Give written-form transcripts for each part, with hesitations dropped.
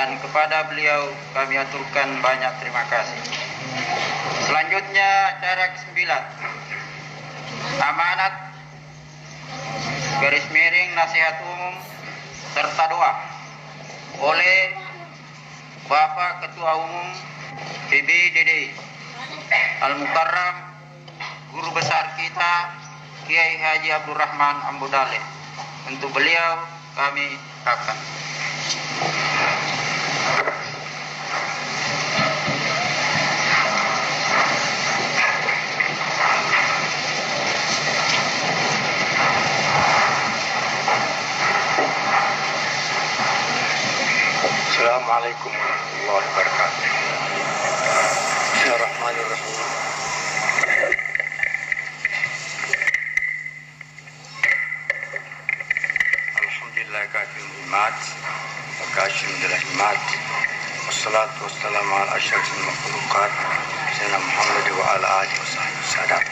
dan kepada beliau kami aturkan banyak terima kasih. Selanjutnya acara ke-9, amanat garis miring nasihat umum serta doa oleh Bapak Ketua Umum PBDD Al-Mukarram, guru besar kita Kiai Haji Abdul Rahman Ambudale. Untuk beliau kami akan Assalamualaikum warahmatullahi wabarakatuh. Bismillahirrahmanirrahim. Alhamdulillah kafil himmat wa kashim himmat. Wassalatu wassalamu ala asyrafil makhluqat sayyidina Muhammad wa ala alihi wa sahbihi sadat.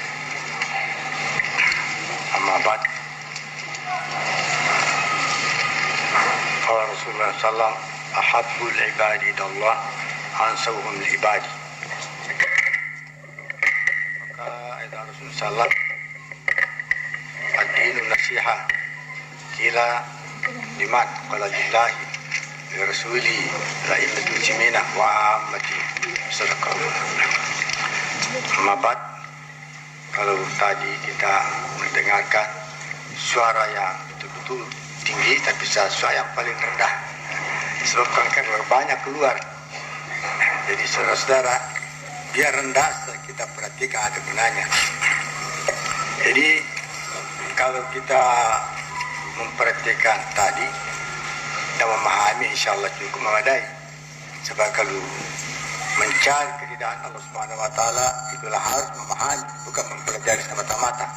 Amma ba'd. Qala Rasulullah sallallahu ahabbul ibadi ilallah ansawhum lil ibadi. Maka ayat Rasulullah sallallahu ad-dinu nasiha kila liman qala lillahi li rasuli ra'imatu simina wa ammati sadaqallah. Mabat, kalau tadi kita mendengarkan suara yang betul-betul tinggi tapi suara yang paling rendah disebabkan kan banyak keluar. Jadi saudara-saudara, biar rendah kita perhatikan ada gunanya. Jadi kalau kita memperhatikan tadi dan memahami, insya Allah cukup memadai. Sebab kalau mencari keridhaan Allah Subhanahu Wa Taala itulah harus memahami, bukan mempelajari semata-mata.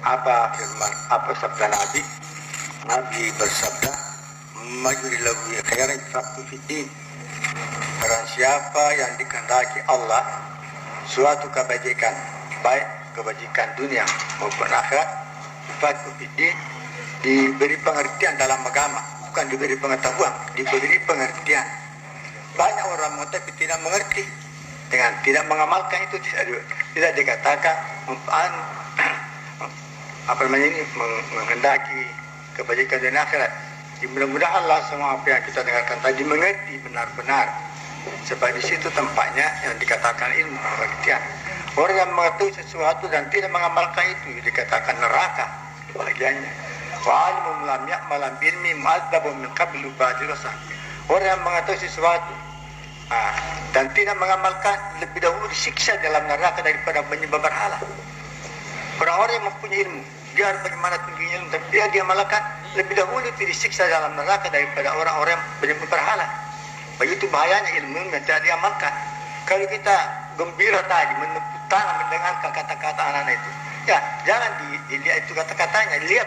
Apa firman, apa sabda Nabi? Nabi bersabda, majurilahu khairan faqtu fiddin. Barang siapa yang dikehendaki Allah suatu kebajikan, baik kebajikan dunia maupun akhirat, faqtu fiddin, diberi pengertian dalam agama, bukan diberi pengetahuan, diberi pengertian. Banyak orang mengetahui tidak mengerti, dengan tidak mengamalkan itu tidak dikatakan menghendaki kebajikan dunia akhirat. Mudah-mudahan Allah semua apa yang kita dengarkan tadi mengerti benar-benar. Sebab di situ tempatnya yang dikatakan ilmu pengertian. Orang yang mengetahui sesuatu dan tidak mengamalkan itu dikatakan neraka bagiannya. Wa alimun lam ya'mal ilmi mu'adzabun min qablu badirasa. Orang yang mengetahui sesuatu dan tidak mengamalkan lebih dahulu disiksa dalam neraka daripada menyembah berhala. Orang-orang yang mempunyai ilmu, biar bagaimana tingginya ilmu, tapi dia amalkan lebih dahulu disiksa dalam neraka daripada orang-orang yang menyembah berhala. Begitu bahayanya ilmu yang tidak diamalkan. Kalau kita gembira tadi, menepuk tangan mendengarkan kata-kata anak-anak itu, ya jangan dilihat itu kata-katanya, dilihat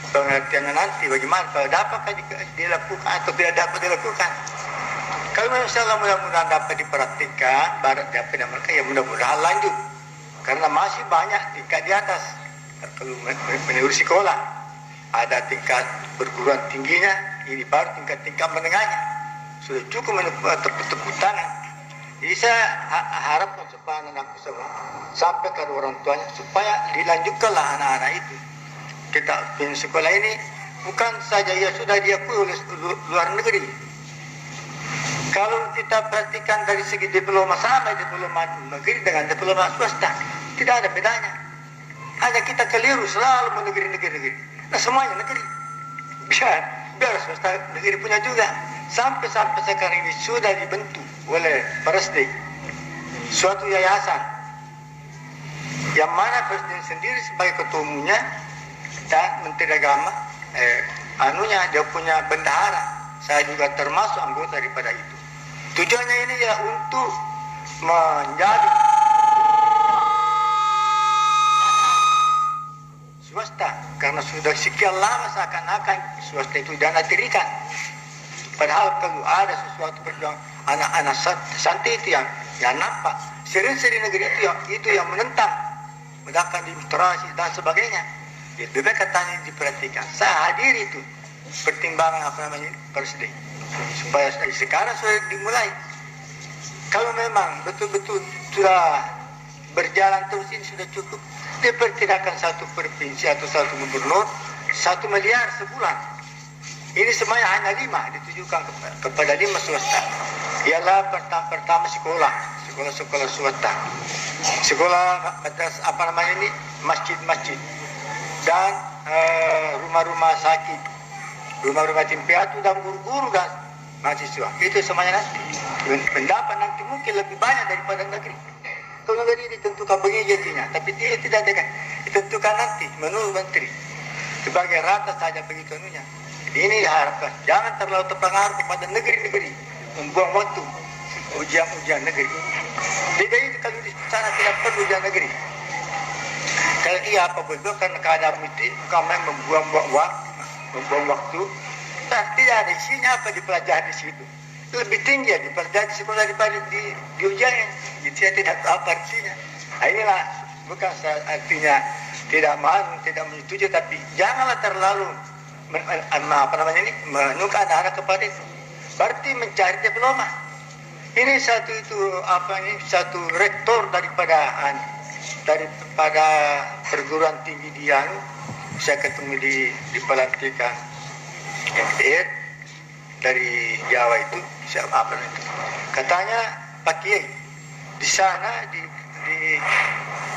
pengertiannya nanti bagaimana, dapatkah dilakukan atau tidak dapat dilakukan. Kalau misalnya mudah-mudahan dapat diperhatikan, barat dapat diamalkan, ya mudah-mudahan lanjut. Karena masih banyak tingkat di atas. Kalau menurut sekolah, ada tingkat perguruan tingginya, ini baru tingkat-tingkat menengahnya. Sudah cukup tepuk tangan. Jadi saya harapkan supaya anak-anakku semua sampai ke orang tuanya supaya dilanjutkanlah anak-anak itu. Kita pindah sekolah ini bukan saja ya sudah diakui oleh luar negeri. Kalau kita perhatikan dari segi diploma sama diploma negeri dengan diploma swasta, tidak ada bedanya. Hanya kita keliru selalu negeri-negeri. Nah semuanya negeri. Biar swasta negeri punya juga. Sampai sekarang ini sudah dibentuk oleh Presiden suatu yayasan yang mana Presiden sendiri sebagai ketua umumnya dan Menteri Agama dia punya bendahara. Saya juga termasuk anggota daripada itu. Tujuannya ini ya untuk menjadi swasta, karena sudah sekian lama seakan-akan swasta itu dana tirikan. Padahal kalau ada sesuatu perjuangan anak-anak santri itu yang nampak, sering-sering negeri itu yang menentang, mengadakan demonstrasi dan sebagainya. Lebih baik katanya diperhatikan. Saya hadir itu pertimbangan Presiden. supaya sekarang sudah dimulai. Kalau memang betul-betul sudah berjalan terus ini sudah cukup, diperkirakan satu provinsi atau satu gubernur 1 miliar sebulan. Ini semuanya hanya 5 ditujukan kepada 5 swasta. Ialah pertama sekolah swasta, sekolah apa namanya ini, masjid-masjid, dan rumah-rumah sakit, rumah-rumah tim piatu dan guru-guru dan mahasiswa. Itu semuanya nanti pendapat nanti mungkin lebih banyak daripada negeri. Kalau negeri ditentukan begini jadinya, tapi dia tidak ditentukan nanti menurut menteri sebagai rata saja begitu anunya. Jadi ini diharapkan jangan terlalu terpengaruh kepada negeri-negeri membuang waktu ujian negeri. Jadi kalau di sana tidak perlu ujian negeri. Kalau iya apa betul karena keadaan itu kami membuang waktu. Nah, tidak ada isinya apa dipelajari di situ. Lebih tinggi ya dipelajari di sekolah daripada di ujian. Jadi saya tidak tahu apa artinya. Nah, inilah bukan artinya tidak mau, tidak menyetujui, tapi janganlah terlalu menukar anak kepada itu. Berarti mencari diploma. Ini satu rektor daripada perguruan tinggi dia. Saya ketemu di pelantikan MPR dari Jawa itu, siapa itu? Katanya Pak Kiai di sana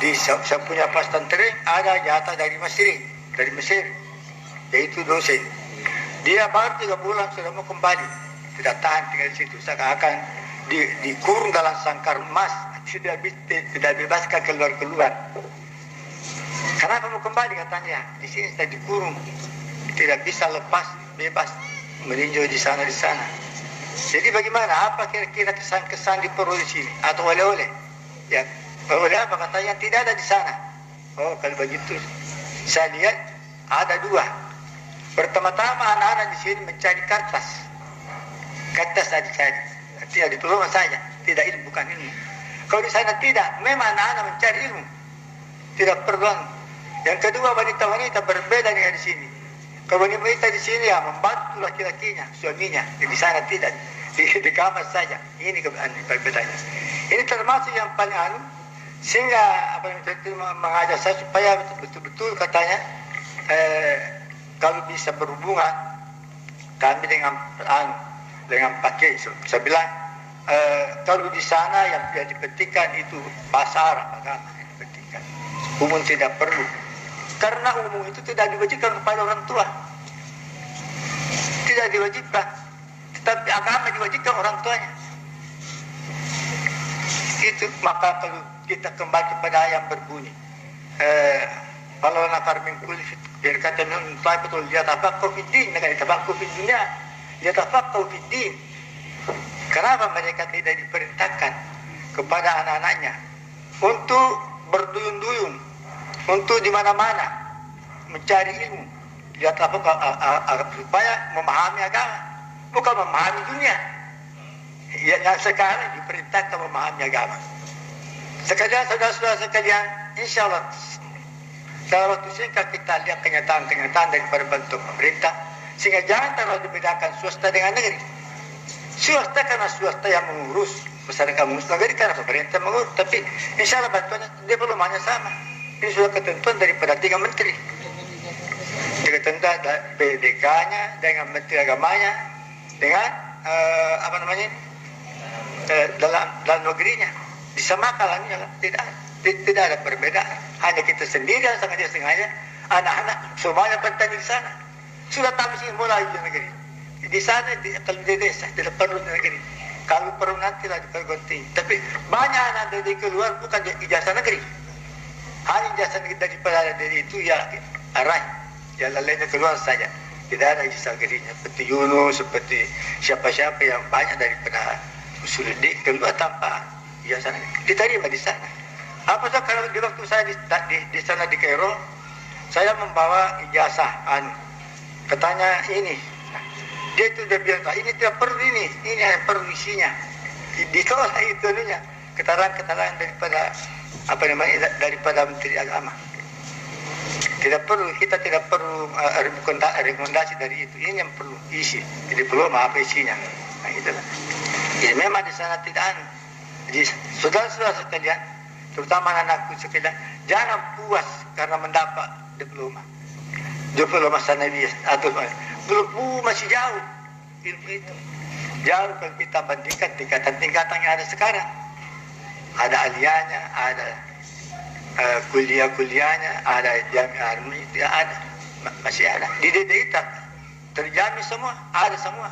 di saya punya pesantren ada jatah dari Mesir, yaitu dosen. Dia baru 3 bulan sudah mau kembali, tidak tahan tinggal di situ, seakan dikurung dalam sangkar emas, tidak bebaskan keluar. Kenapa mau kembali katanya? Di sini saya dikurung, tidak bisa lepas bebas meninjau di sana. Jadi bagaimana? Apa kira-kira kesan diperoleh di sini atau oleh-oleh? Ya, oleh apa katanya tidak ada di sana. Oh, kalau begitu saya lihat ada 2. Pertama-tama anak-anak di sini mencari kertas saja dicari, tidak diploma saja, tidak ilmu, bukan ilmu. Kalau di sana tidak, memang anak-anak mencari ilmu, tidak perlu. Yang kedua, wanita-wanita berbeda dengan di sini. Kalau wanita di sini ya membantu laki-lakinya, suaminya. Di sana tidak, di kamar saja. Ini perbedaannya. Ini termasuk yang paling sehingga mengajak saya supaya betul-betul katanya kalau bisa berhubungan kami dengan pakai. Saya bilang kalau di sana yang dipentingkan itu bahasa Arab, agama yang dipentingkan. Umum tidak perlu. Karena umum itu tidak diwajibkan kepada orang tua. Tidak diwajibkan. Tetapi agama diwajibkan orang tuanya. Itu maka kalau kita kembali kepada yang berbunyi. Kalau nafar mengkul berkata menuntai betul dia tafakkur fiddin, dengan tafakkur fid dunia, dia tafakkur fiddin. Kenapa mereka tidak diperintahkan kepada anak-anaknya untuk berduyun-duyun, untuk di mana-mana mencari ilmu, dia tafakkur supaya memahami agama, bukan memahami dunia. Yang sekarang diperintahkan memahami agama. Sekalian saudara-saudara sekalian, insya Allah dalam waktu singkat kita lihat kenyataan-kenyataan daripada bentuk pemerintah, sehingga jangan terlalu dibedakan swasta dengan negeri. Swasta karena swasta yang mengurus, masyarakat mengurus, negeri karena pemerintah mengurus, tapi insya Allah bantuannya diplomanya sama. Ini sudah ketentuan daripada 3 menteri. Ketentuan PDK-nya dengan menteri agamanya, dengan dalam negerinya. Disamakan tidak ada perbedaan. Hanya kita sendiri yang sengaja anak-anak semuanya petani di sana. Sudah tahu sih mulai di negeri. Di sana kalau di desa tidak perlu di negeri. Kalau perlu nantilah di perguruan tinggi. Tapi banyak anak dari keluar bukan ijazah negeri. Hanya ijazah negeri daripada dari itu ya arah. Jalan lainnya keluar saja. Tidak ada ijazah negerinya. Seperti Yunus, seperti siapa-siapa yang banyak daripada Usuluddin keluar tanpa ijazah negeri. Diterima di sana. Apa saja kalau di waktu saya di sana di Kairo, saya membawa ijazah katanya ini. Dia itu udah bilang, ini tidak perlu ini yang perlu isinya. Ditolak itu dulunya. Keterangan daripada daripada Menteri Agama. Kita tidak perlu rekomendasi dari itu. Ini yang perlu isi. Diploma apa isinya? Nah, itu. Jadi memang di sana tidak ada. Jadi saudara-saudara sekalian, terutama anakku sekalian, jangan puas karena mendapat diploma sanawiyah atau belum, masih jauh ilmu itu. Jauh kalau kita bandingkan tingkatan-tingkatan yang ada sekarang. Ada aliyahnya, ada kuliah-kuliahnya, ada jamiah ilmu, ada, masih ada. Di DDI terjamin semua, ada semua,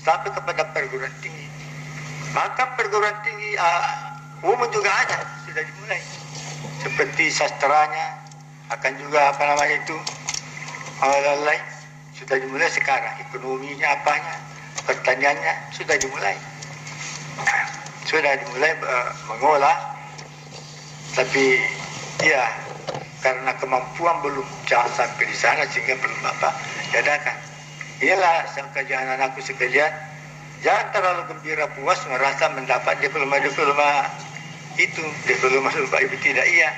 sampai kepada perguruan tinggi. Maka perguruan tinggi umum juga ada, sudah dimulai. Seperti sastranya, akan juga hal lain sudah dimulai sekarang. Ekonominya apanya, pertaniannya sudah dimulai. Sudah dimulai mengolah, tapi ya karena kemampuan belum jangan sampai di sana sehingga belum jadakan. Inilah sekalian anakku sekalian, jangan terlalu gembira puas merasa mendapat diploma itu, diploma ibtidaiyah.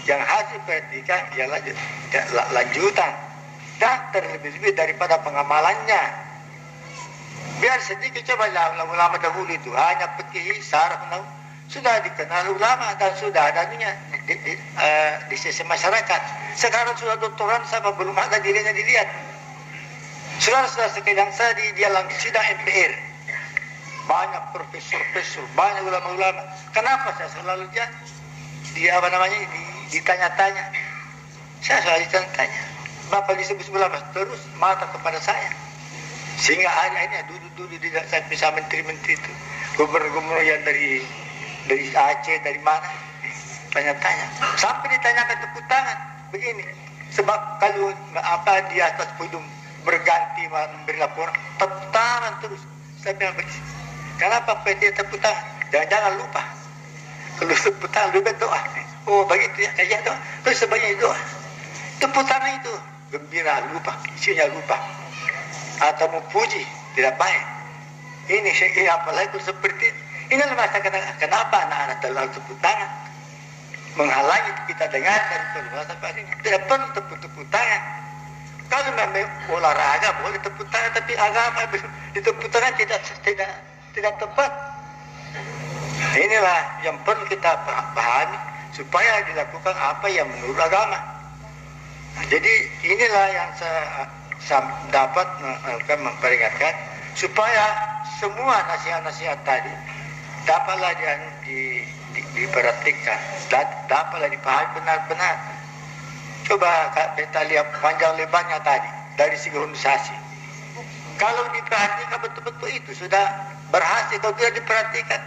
Yang harus diperhatikan ialah lanjutan dan terlebih-lebih daripada pengamalannya. Biar sedikit coba ulama dahulu itu hanya fikih syarah sudah dikenal ulama dan sudah adanya di sisi masyarakat. Sekarang sudah doktoran sama belum ada dirinya dilihat. Saudara-saudara sekalian, saya di dalam sidang MPR banyak profesor, banyak ulama-ulama. Kenapa saya selalu ditanya-tanya? Saya selalu ditanya. Bapak disebut ulama terus mata kepada saya. Sehingga akhirnya duduk di sampai menteri-menteri itu, gubernur-gubernur yang dari Aceh, dari mana, tanya-tanya. Sampai ditanyakan tepuk tangan begini. Sebab kalau di atas podium berganti memberi laporan, tepuk tangan terus. Saya bilang begini, kenapa PT tepuk tangan? Jangan lupa. Kalau tepuk tangan lebih doa. Oh begitu ya, kayak doa. Terus sebanyak doa. Tepuk tangan itu gembira, lupa, isinya lupa. Atau memuji, tidak baik. Ini apalagi seperti ini. Inilah masalah kenapa anak-anak terlalu tepuk tangan, menghalangi kita dengar dari perbuatan ini. Tidak perlu tepuk tangan. Kalau memang olahraga boleh tepuk tangan, tapi agama ditepuk tangan tidak tepat. Inilah yang perlu kita pahami supaya dilakukan apa yang menurut agama. Nah, jadi inilah yang saya dapat memperingatkan supaya semua nasihat-nasihat tadi dapatlah diperhatikan, dapatlah dipahami benar-benar. Coba kita lihat panjang lebarnya tadi dari segi organisasi. Kalau diperhatikan betul-betul itu sudah berhasil. Kalau tidak diperhatikan,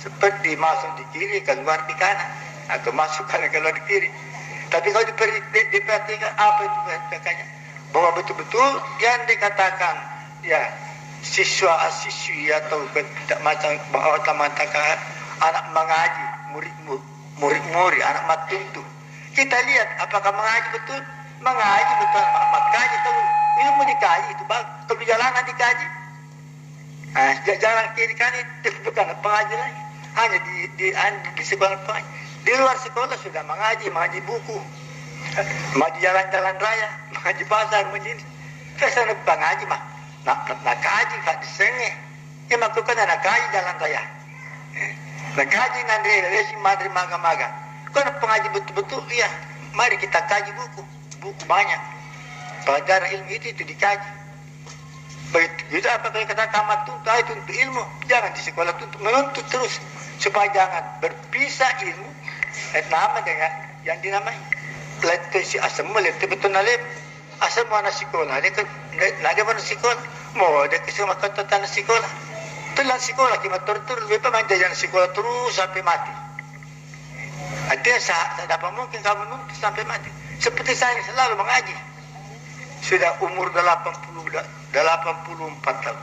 seperti masuk di kiri keluar di kanan, atau masuk kanan keluar di kiri. Tapi kalau diperhatikan apa itu perhatikannya? Bahwa betul-betul yang dikatakan ya siswa-siswi atau tidak macam mengatakan anak mengaji, murid-murid, anak matuntu. Kita lihat apakah mengaji betul, anak kaji. Kalau ilmu dikaji itu kalau di jalanan dikaji. Jalan kiri kanan itu bukan pengaji lagi, hanya di sekolah pengaji. Di luar sekolah sudah mengaji buku, mengaji jalan-jalan raya, mengaji pasar, mengaji. Kesana pengaji mah, nak kaji tak disengih. Yang maksudkan nak kaji jalan raya, nak kaji ngandri resi madri maga-maga. Kalau pengaji betul-betul, ya, mari kita kaji buku banyak. Pelajaran ilmu itu dikaji. Begitu apa kalau kata tamat itu untuk ilmu, jangan di sekolah untuk menuntut terus supaya jangan berpisah ilmu. Nama dengan yang dinamai letisi asam mulut betul nalip asam mana sekolah dia nade mana sekolah mau dia kesama kata tanah sekolah telah sekolah kita tur lebih manja jangan sekolah terus sampai mati. Ada saya dapat mungkin kamu nuntut sampai mati. Seperti saya selalu mengaji. Sudah umur 84 tahun.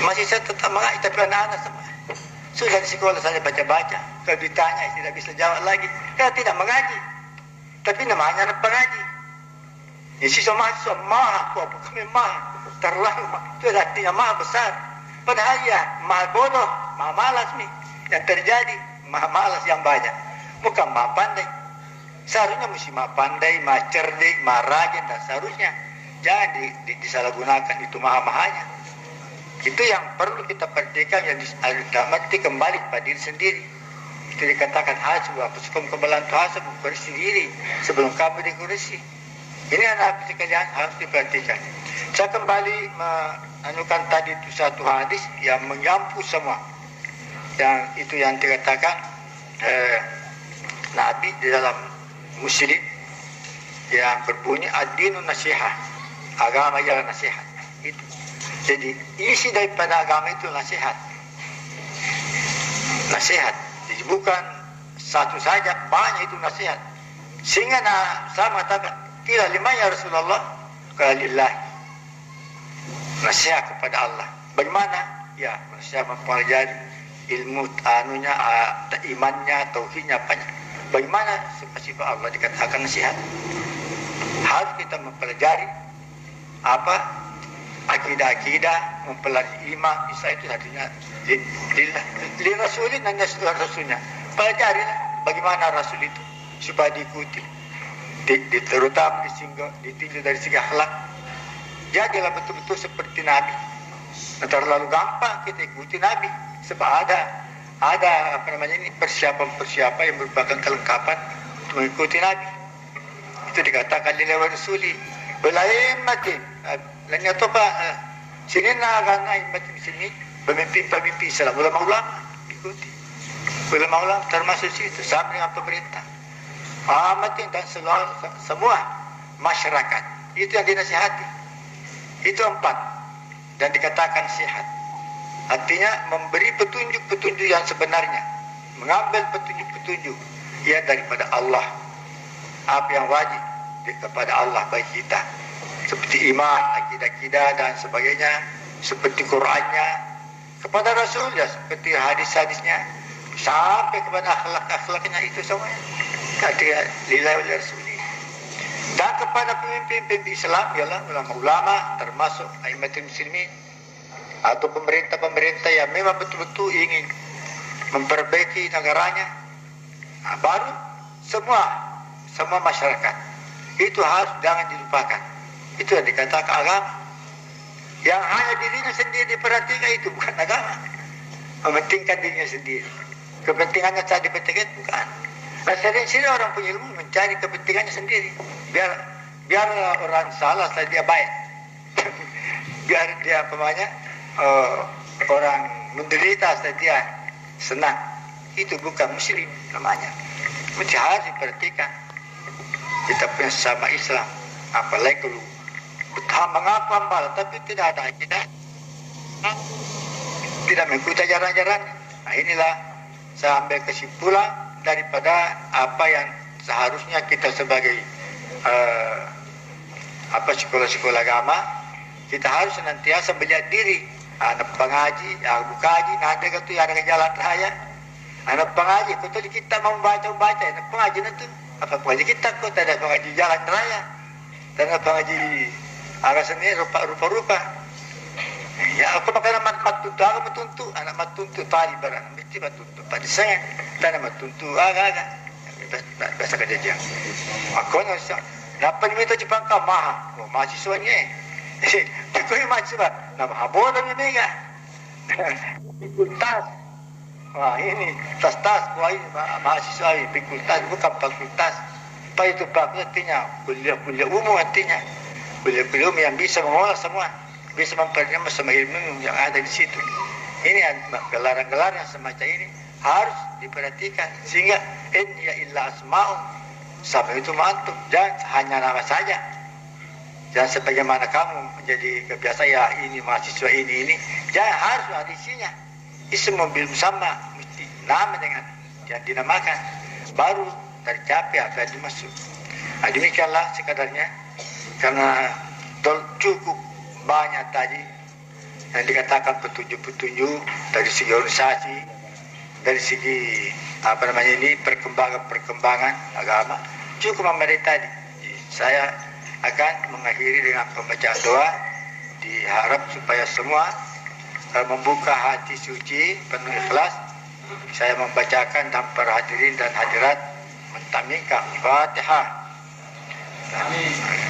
Masih saya tetap mengaji, tapi anak-anak semua. Sudah di sekolah saya baca-baca. Kalau ditanya tidak bisa jawab lagi. Karena tidak mengaji. Tapi namanya anak pengaji. Ya siswa mahasiswa maha, kami maha. Terlalu itu artinya maha besar. Padahal ya maha bodoh, maha malas nih. Yang terjadi maha malas yang banyak. Bukan maha pandai. Seharusnya mesti pandai, cerdik, rajin, dan seharusnya jangan disalahgunakan itu mahal-mahalnya. Itu yang perlu kita perhatikan, yang mesti kembali pada diri sendiri. Itu dikatakan hasbu, anfusakum qabla an tuhasabu, kursi diri sebelum kamu dikursi. Ini anak sekalian harus diperhatikan. Saya kembali menganukan tadi itu satu hadis yang menyampul semua. Yang itu yang dikatakan Nabi di dalam Muslim yang berbunyi ad-dinu nasihat, agama ialah nasihat. Itu. Jadi isi daripada agama itu nasihat. Nasihat. Jadi bukan satu saja, banyak itu nasihat. Sehingga saya mengatakan, kila lima ya Rasulullah, kala lillahi. Nasihat kepada Allah. Bagaimana? Ya, nasihat mempelajari ilmu imannya, tauhidnya, apanya. Bagaimana sifat-sifat Allah dikatakan nasihat? Harus kita mempelajari apa akidah-akidah, mempelajari iman, bisa itu artinya li rasulin dan rasulnya. Pelajarilah bagaimana rasul itu supaya diikuti, terutama ditinjau dari segi akhlak. Jadilah betul-betul seperti Nabi. Terlalu gampang kita ikuti Nabi, sebab ada persiapan yang merupakan kelengkapan untuk mengikuti Nabi. Itu dikatakan lillahi wa rasuli belaimatin lan yatoba sini akan aimatin sini pemimpin Islam, ulama-ulama ikuti. Ulama-ulama termasuk situ sama dengan pemerintah, amatin dan semua masyarakat. Itu yang dinasihati. Itu 4 dan dikatakan sihat. Artinya memberi petunjuk-petunjuk yang sebenarnya, mengambil petunjuk-petunjuk ya daripada Allah. Apa yang wajib kepada Allah bagi kita, seperti iman, akidah dan sebagainya, seperti Qurannya, kepada Rasul ya seperti hadis-hadisnya, sampai kepada akhlak-akhlaknya itu semuanya. Kata lillahi wa rasuli. Dan kepada pemimpin Islam ialah ulama-ulama, termasuk aimatul muslimin atau pemerintah-pemerintah yang memang betul-betul ingin memperbaiki negaranya. Baru semua masyarakat itu harus jangan dilupakan. Itu yang dikatakan agama. Yang hanya dirinya sendiri diperhatikan itu bukan agama. Mementingkan dirinya sendiri, kepentingannya saja dipentingkan, bukan. Nah, sering-sering orang punya ilmu mencari kepentingannya sendiri. Biar orang salah saja dia baik. Biar dia orang menderita saja dia senang. Itu bukan muslim namanya. Mesti harus diperhatikan. Kita punya sama Islam, apalagi kalau mengaku amal tapi tidak ada akidah, tidak mengikuti ajaran-ajaran. Nah, inilah saya ambil kesimpulan daripada apa yang seharusnya kita sebagai sekolah-sekolah agama, kita harus senantiasa melihat diri. Anak pengaji, bukaji, nanti itu ada ke jalan raya. Anak pengaji, kau tadi kita mau baca, anak pengaji nanti apa pengaji kita, kau tak ada pengaji jalan raya, tak ada pengaji agak seni rupa-rupa. Ya, aku pakai nama matuntu, aku matuntu, anak matuntu tadi barang, mesti matuntu. Pada saya, tak ada matuntu, agak. Bahasa kejadian. Aku nggak. Dapat minta Jepang kah mahal, mahasiswanya. Aku yang mahasiswa, nama habo dan mega. Pikul tas, wah ini tas, wah ini mahasiswa ini pikul tas, bukan fakultas. Apa itu fakultas artinya kuliah umum artinya. Kuliah umum yang bisa mengolah semua, bisa memperdalam semua ilmu yang ada di situ. Ini gelaran-gelaran yang semacam ini harus diperhatikan sehingga ya illa asma'u sama itu mantuk, jangan hanya nama saja. Jangan sebagaimana kamu menjadi kebiasaan ya ini mahasiswa ini, jangan harus ada isinya. Isim mobil sama mesti nama dengan yang dinamakan baru tercapai apa yang dimaksud. Nah, demikianlah sekadarnya karena cukup banyak tadi yang dikatakan petunjuk-petunjuk dari segi organisasi, dari segi perkembangan agama cukup memadai tadi. Saya akan mengakhiri dengan pembacaan doa, diharap supaya semua membuka hati suci penuh ikhlas. Saya membacakan dan para hadirin dan hadirat mentamika Fatihah. Amin.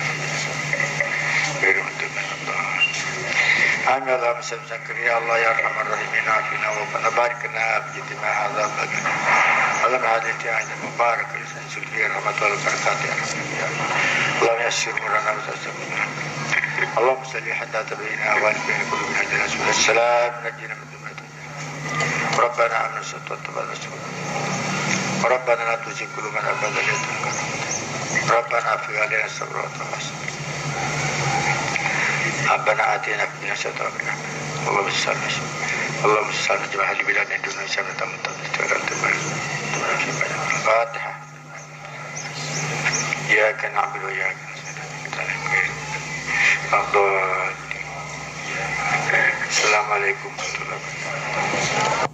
آمين اللهم صل وسلم يا الله يا أرحم الراحمين عافنا وبنا بارك لنا بجتماع هذا البلد اللهم هديت عند مبارك رسول فيه الرحمة والبركات يا رب اللهم يسر أمورنا وتسر اللهم صل حتى تبين أهوال بين قلوبنا هدنا سبل السلام نجينا من ذنوبنا ربنا آمنا واتبعنا الرسول ربنا لا تزغ قلوبنا بعد إذ هديتنا ربنا أفرغ علينا الصبر والتوكل ربنا آتنا في الدنيا حسنة وفي الآخرة اللهم صل وسلم اللهم صل على جميع البلاد من دون شر الفاتحة إياك نعبد وإياك نستعين السلام عليكم ورحمة الله وبركاته